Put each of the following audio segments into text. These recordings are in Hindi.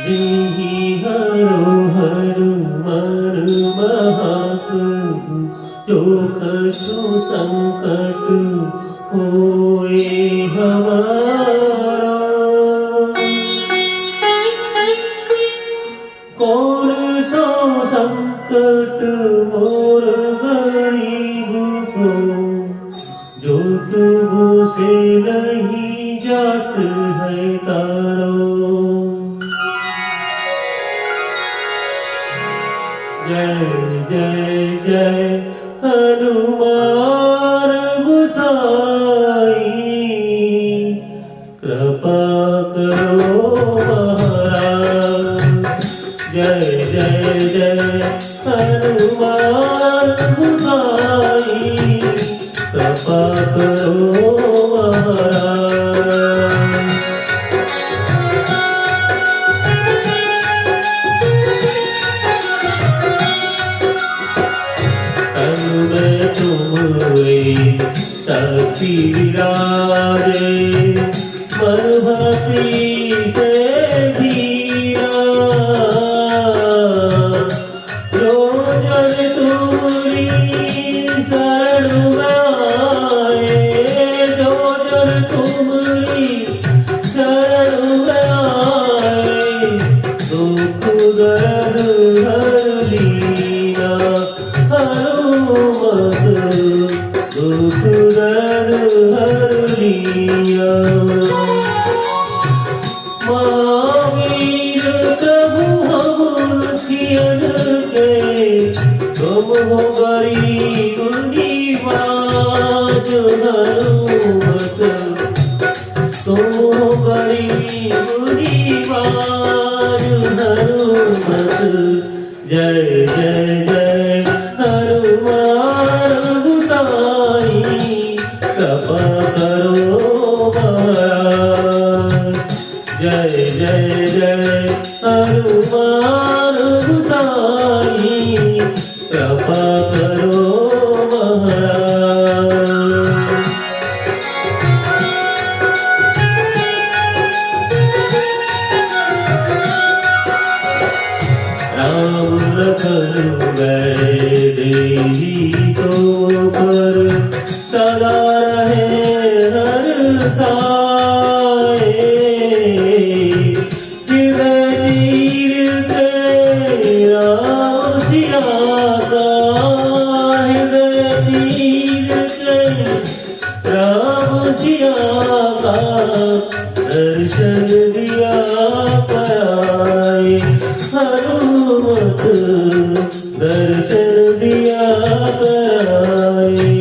देहि हरो हनुमान महाप्रभु जोखसु संकट होए हमारा। कौन सो संकट मोर गरीब को, जो तुमसे नहीं जात है तारो। जय जय जय हनुमान गोसाई, कृपा करो महाराज। जय जय जय हनुमान गोसाई, कृपा करो महाराज। तनु में तुम शक्ति विराजे, मन भक्ति से धीरा। जो जन तुम्हारी शरण आए, जो जन तुम्हारी शरण आए, दुख दर्द हर लीना। हनुमत दुख दर्द हर लिया। महावीर प्रभु हम सियन के, तुम हो गरीब निवाज। हनुमत तुम हो गरीब निवाज। हनुमत जय जय जय हनुमान गोसाई, कृपा करो महाराज। जय जय जय हनुमान गोसाई, कृपा करो महाराज। राम लखन गए देहि तो पर, सदा रहे हर साए। हृदय तीर के राम सिया का, हृदय तीर के राम सिया का, दर्शन दिया कराए। हनुमत दर्शन दिया कराए।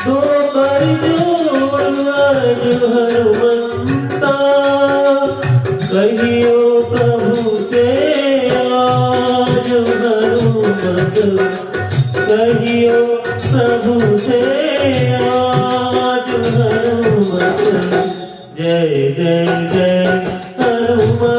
दो कर जोड़ आज हनुमंता, कहियो प्रभु से आज। हनुमत कहियो प्रभु से आज। हनुमत जय जय जय हनुमत